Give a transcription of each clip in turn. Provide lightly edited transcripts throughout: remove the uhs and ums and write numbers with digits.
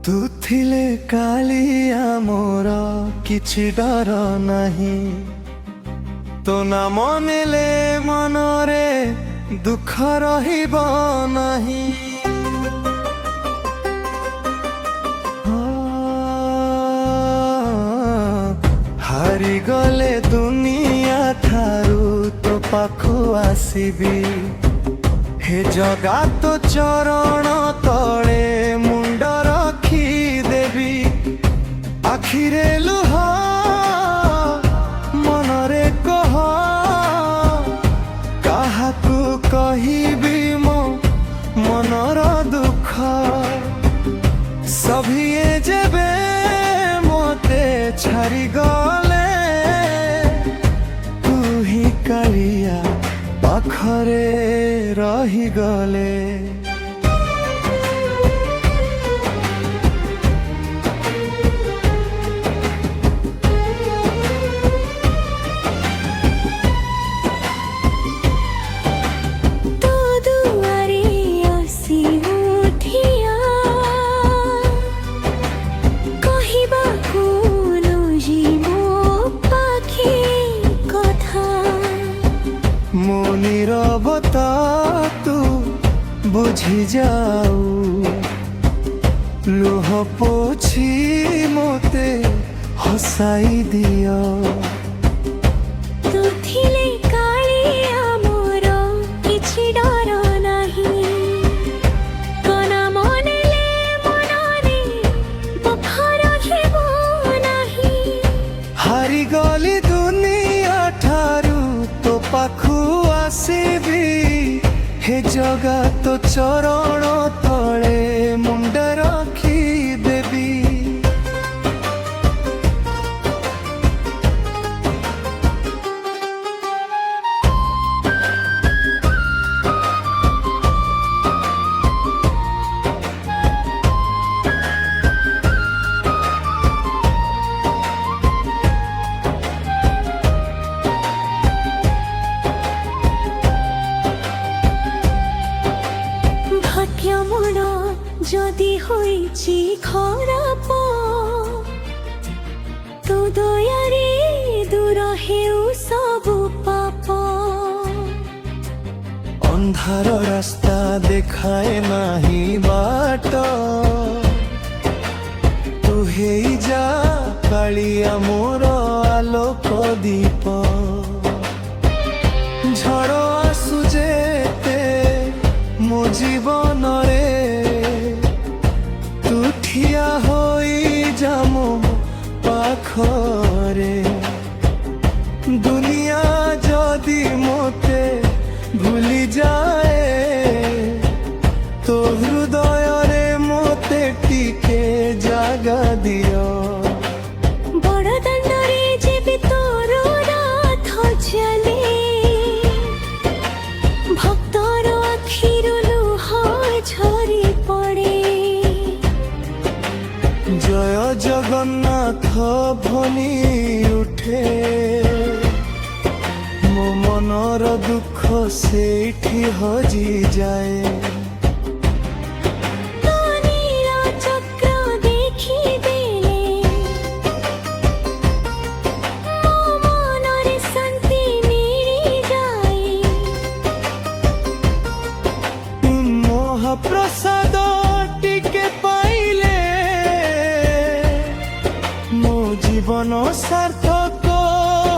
ତୁ ଥିଲେ କାଳିଆ ମୋର କିଛି ଡର ନାହିଁ। ତୋ ନାମ ନେଲେ ମନରେ ଦୁଃଖ ରହିବ ନାହିଁ। ହାରିଗଲେ ଦୁନିଆ ଠାରୁ ତୋ ପାଖକୁ ଆସିବି। हे जगा तो चरण तले मुंड रखी देवी। आखिरे लुह मनरे कह काहाकू कहिबी मो मनर दुख। सभिए जेबे मोते छाड़ी गले तू ही कालिया पाखरे रहीगले। तो दुआरे आसी उठिया कहिबा कोनो जीवो पाखी कथा। मो नीरवता तू बुझी जाऊ। लुह पोछी मोते हसाई दियो। तू थिले कालिया मोर किछि डर नाही। कोना मनेले मनरे दुःख रहिबो नाही। हारी गली दुनिया ठारू तो पाखु आसीबी। हे जगा तो चरण तले मुंड रखी देवी। भाग्य मोर जदि होइछि खराप तो दयारे दूर हेउ सबु पाप। अंधार रास्ता देखाए नाही बाट। तू हेई जा कालिया मोर आलोक दीप। झड़ आसु जेते मो जीवन रे तू ठिया होई जा मो पाखरे। दुनिया जदि मोते भूली जाए तो हृदय रे मोते टिके जागा दियो। बड़ दंडरे जेबे तोर राथ चले भक्तर आखिरु लुह झरी पड़े। जय जगन्नाथ ध्वनि उठे मो मनर दुख सेठी हजी जाए। तो नीला चक्र देखी देले मो मनरे शांति मिली जाए। महाप्रसाद टिके पाइले मो जीवन सार्थक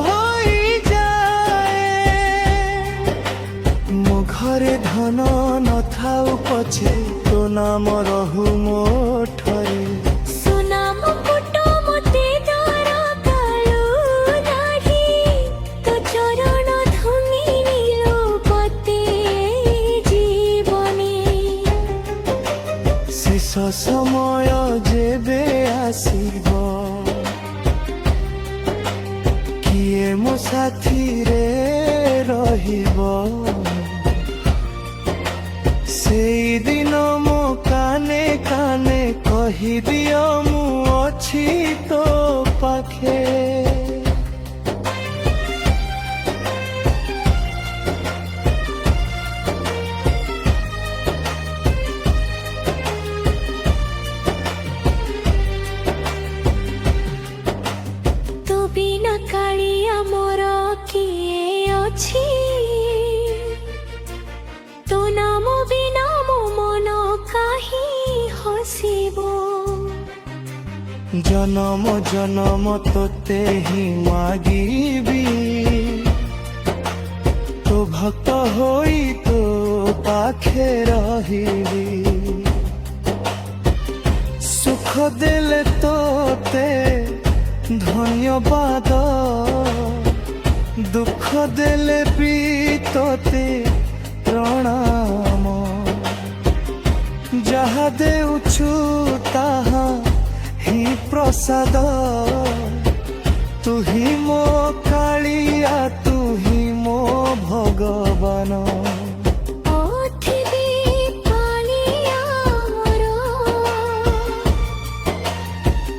होई जाए। मो घरे धन नथाउ पछे तो नाम रहु मो ठरे। सुना मुकुट मोते दरकालु नाही। तो चरण धुनी नीलो पते जीवने। शेष समय जेबे आसीबो किए मो साथी रे रहिबो। सेई दिन मो काने काने कहि दियो मु अछि तो पाखे। জনম জনম তোতে হি মাগিবি তো ভক্ত হই তো পাখে রহিবি সুখ দেলে তোতে ধন্যবাদ দুঃখ দেলে বি তোতে প্রণাম যাহা দেউଛୁ তাহা হি প্রসাদ তু হি মো কাଳିଆ তু হি মো ভগবান পথিবি কালিয়া মোর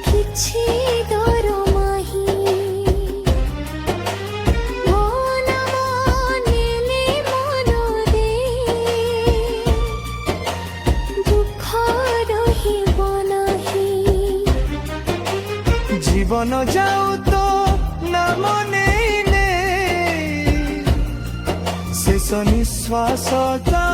କିଛି ଡର ନାହିଁ ମୋ ନାମ ନେଲେ ମନରେ ଦୁଃଖ ରହିବ ନାହିଁ জীবন যাও তো নাম নেই নে শেষ নিঃশ্বাস যাও